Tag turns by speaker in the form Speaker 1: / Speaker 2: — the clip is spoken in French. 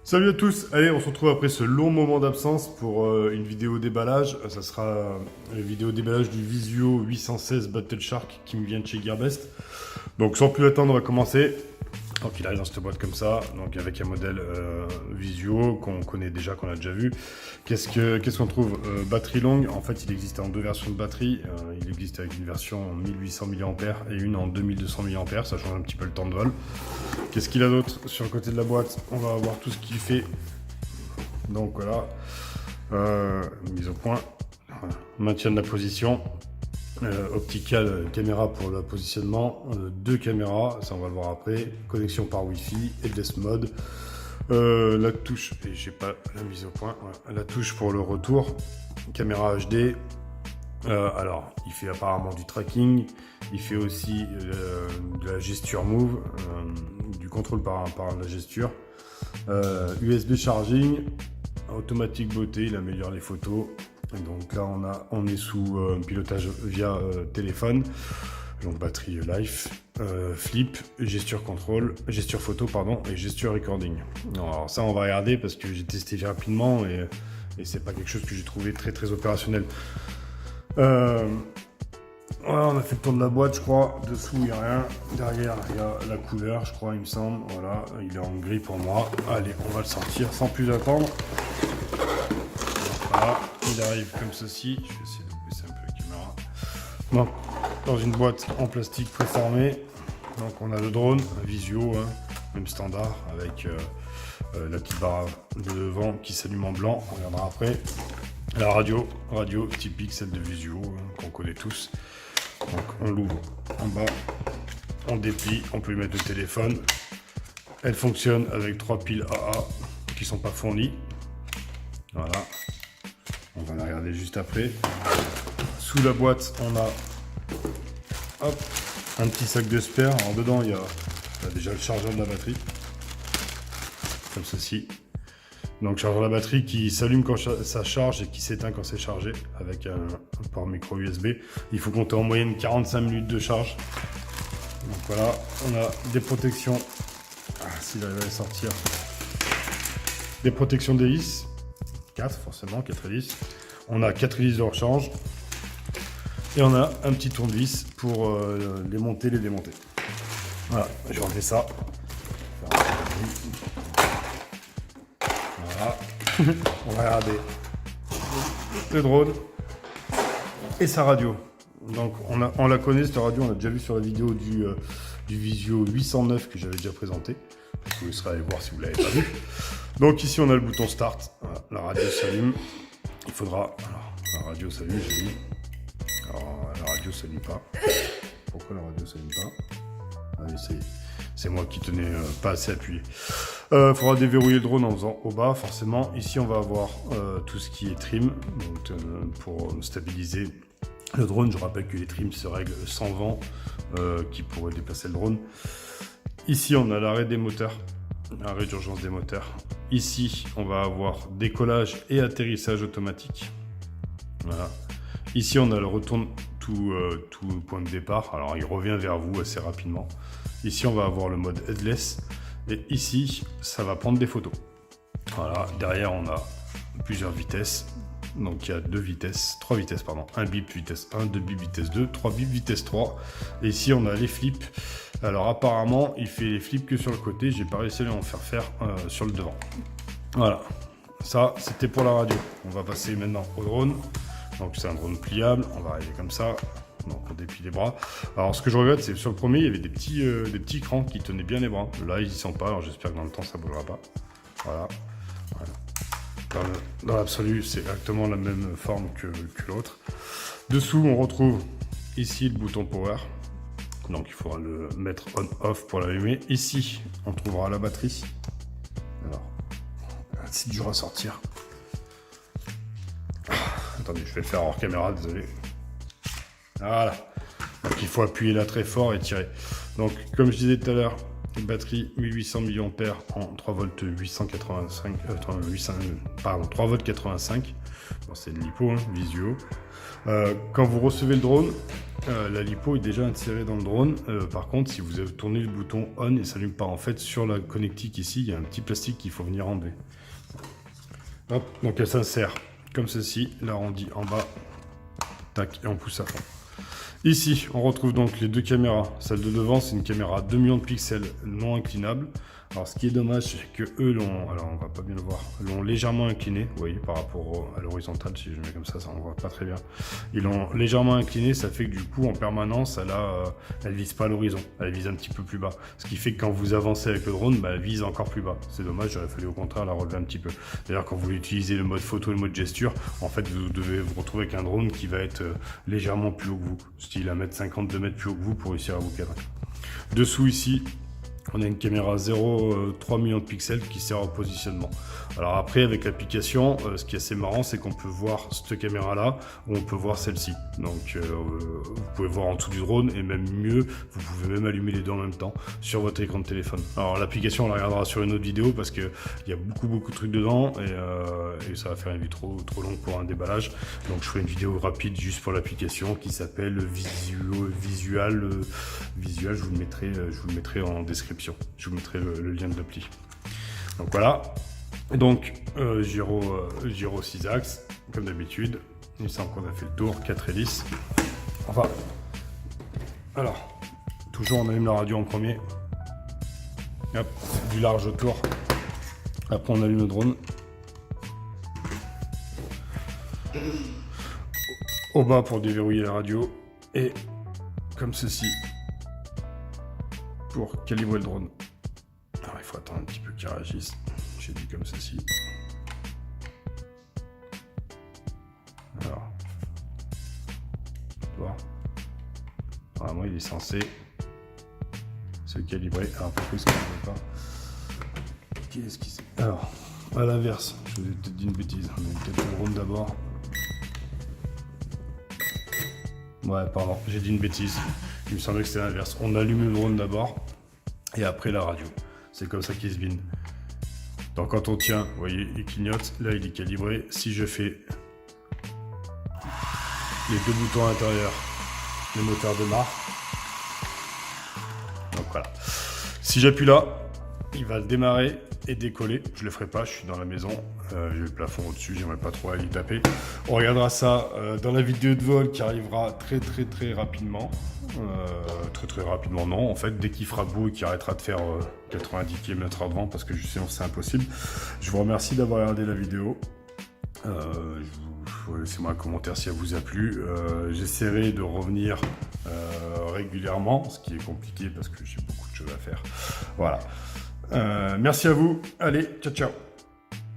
Speaker 1: Salut à tous, allez on se retrouve après ce long moment d'absence pour une vidéo déballage. Ça sera une vidéo déballage du Visio 816 Battle Shark qui me vient de chez Gearbest. Donc sans plus attendre on va commencer. Donc il arrive dans cette boîte comme ça, donc avec un modèle Visio qu'on connaît déjà, qu'on a déjà vu. Qu'est-ce qu'on trouve? Batterie longue, en fait il existe en deux versions de batterie. Il existe avec une version en 1800 mAh et une en 2200 mAh, ça change un petit peu le temps de vol. Qu'est-ce qu'il a d'autre? Sur le côté de la boîte, on va avoir tout ce qu'il fait. Donc voilà, mise au point, maintien de la position. Optical, caméra pour le positionnement, deux caméras, ça on va le voir après, connexion par Wi-Fi, headless mode, la touche, et j'ai pas la mise au point, ouais, la touche pour le retour, caméra HD, alors il fait apparemment du tracking, il fait aussi de la gesture move, du contrôle par la gesture, USB charging, automatique beauté, il améliore les photos. Donc là on est sous pilotage via téléphone, donc batterie life, flip, gesture contrôle, gesture photo pardon et gesture recording. Alors ça on va regarder parce que j'ai testé rapidement et c'est pas quelque chose que j'ai trouvé très opérationnel. Voilà, on a fait le tour de la boîte je crois, dessous il n'y a rien, derrière il y a la couleur je crois il me semble, voilà, il est en gris pour moi. Allez on va le sortir sans plus attendre. Voilà, il arrive comme ceci. Je vais essayer de baisser un peu la caméra. Donc, dans une boîte en plastique préformée. Donc, on a le drone, un Visio, hein, même standard, avec la petite barre de devant qui s'allume en blanc. On regardera après. La radio typique, celle de Visio, hein, qu'on connaît tous. Donc, on l'ouvre en bas, on déplie, on peut y mettre le téléphone. Elle fonctionne avec 3 piles AA qui sont pas fournies. Voilà. On va la regarder juste après. Sous la boîte, on a hop, un petit sac de spare. Alors dedans, il y a déjà le chargeur de la batterie. Comme ceci. Donc chargeur de la batterie qui s'allume quand ça charge et qui s'éteint quand c'est chargé. Avec un port micro USB. Il faut compter en moyenne 45 minutes de charge. Donc voilà, on a des protections. S'il arrive à les sortir. Des protections d'hélice. 4 forcément, 4 hélices. On a 4 hélices de rechange. Et on a un petit tournevis pour les monter, les démonter. Voilà, je vais enlever ça. Voilà. On va regarder le drone et sa radio. Donc on la connaît cette radio, on l'a déjà vu sur la vidéo du Visio 809 que j'avais déjà présenté. Vous serez allé voir si vous ne l'avez pas vu. Donc ici on a le bouton start, voilà, la radio s'allume, il faudra, alors la radio s'allume, j'ai dit, alors la radio s'allume pas, pourquoi la radio s'allume pas? Allez, c'est moi qui tenais pas assez appuyé. Il faudra déverrouiller le drone en faisant au bas forcément, ici on va avoir tout ce qui est trim, donc, pour stabiliser le drone. Je rappelle que les trims se règlent sans vent qui pourrait déplacer le drone. Ici on a l'arrêt des moteurs. Arrêt d'urgence des moteurs. Ici, on va avoir décollage et atterrissage automatique. Voilà. Ici, on a le retourne tout point de départ. Alors, il revient vers vous assez rapidement. Ici, on va avoir le mode headless. Et ici, ça va prendre des photos. Voilà. Derrière, on a plusieurs vitesses. Donc, il y a trois vitesses, pardon. Un bip vitesse 1, deux bip vitesse 2, trois bip vitesse 3. Et ici, on a les flips. Alors apparemment, il fait les flips que sur le côté. J'ai pas réussi à en faire sur le devant. Voilà. Ça, c'était pour la radio. On va passer maintenant au drone. Donc c'est un drone pliable. On va arriver comme ça. Donc on déplie les bras. Alors ce que je regrette, c'est que sur le premier, il y avait des petits crans qui tenaient bien les bras. Là, ils y sont pas. Alors j'espère que dans le temps, ça bougera pas. Voilà. Dans l'absolu, c'est exactement la même forme que l'autre. Dessous, on retrouve ici le bouton power. Donc il faudra le mettre on-off pour l'allumer. Ici, on trouvera la batterie. Alors, c'est dur à sortir. Attendez, je vais le faire hors caméra, désolé. Voilà. Donc il faut appuyer là très fort et tirer. Donc, comme je disais tout à l'heure, batterie 1800 mAh en 3 volts 885, 3 volts 85. Bon, c'est de l'hypo, hein, visuo. Quand vous recevez le drone, la lipo est déjà insérée dans le drone. Par contre, si vous avez tourné le bouton on, il s'allume pas. En fait, sur la connectique ici, il y a un petit plastique qu'il faut venir enlever. Hop, donc elle s'insère comme ceci, l'arrondi en bas, tac, et on pousse à fond. Ici, on retrouve donc les deux caméras. Celle de devant, c'est une caméra 2 millions de pixels non inclinable. Alors, ce qui est dommage, c'est que eux l'ont, alors on va pas bien le voir, l'ont légèrement incliné, vous voyez, par rapport à l'horizontale. Si je mets comme ça on voit pas très bien. Ils l'ont légèrement incliné, ça fait que du coup, en permanence, elle vise pas l'horizon, elle vise un petit peu plus bas. Ce qui fait que quand vous avancez avec le drone, elle vise encore plus bas. C'est dommage, j'aurais fallu au contraire la relever un petit peu. D'ailleurs, quand vous utilisez le mode photo et le mode gesture, en fait, vous devez vous retrouver avec un drone qui va être légèrement plus haut que vous, style 1,50 m, 2 mètres plus haut que vous pour réussir à vous cadrer. Dessous ici, on a une caméra 0,3 millions de pixels qui sert au positionnement. Alors après, avec l'application, ce qui est assez marrant, c'est qu'on peut voir cette caméra-là ou on peut voir celle-ci. Donc vous pouvez voir en dessous du drone et même mieux, vous pouvez même allumer les deux en même temps sur votre écran de téléphone. Alors l'application, on la regardera sur une autre vidéo parce qu'il y a beaucoup de trucs dedans et ça va faire une vidéo trop longue pour un déballage. Donc je ferai une vidéo rapide juste pour l'application qui s'appelle Visual. Je vous le mettrai en description. Je vous mettrai le lien de l'appli. Donc voilà. Donc gyro 6 axes, comme d'habitude. Il me semble qu'on a fait le tour, 4 hélices. Enfin, alors, toujours on allume la radio en premier. Hop, du large autour. Après on allume le drone. Au bas pour déverrouiller la radio. Et comme ceci pour calibrer le drone. Alors il faut attendre un petit peu qu'il réagisse. J'ai dit comme ceci. Alors, tu vois, normalement il est censé se calibrer. Alors pourquoi est-ce qu'il ne veut pas? Qu'est-ce qui c'est? Alors, à l'inverse, je vous ai peut-être dit une bêtise. On a peut-être le drone d'abord. Ouais, pardon, j'ai dit une bêtise. Il me semblait que c'était l'inverse. On allume le drone d'abord et après la radio. C'est comme ça qu'il se bine. Donc quand on tient, vous voyez, il clignote. Là, il est calibré. Si je fais les deux boutons à l'intérieur, le moteur démarre. Donc voilà. Si j'appuie là, il va démarrer et décoller. Je le ferai pas, je suis dans la maison. J'ai le plafond au-dessus, j'aimerais pas trop aller y taper. On regardera ça dans la vidéo de vol qui arrivera très rapidement. Très rapidement, non. En fait, dès qu'il fera beau et qu'il arrêtera de faire 90 km/h de vent, parce que sinon c'est impossible. Je vous remercie d'avoir regardé la vidéo. Laissez-moi un commentaire si elle vous a plu. J'essaierai de revenir régulièrement, ce qui est compliqué parce que j'ai beaucoup de choses à faire. Voilà. Merci à vous. Allez, ciao.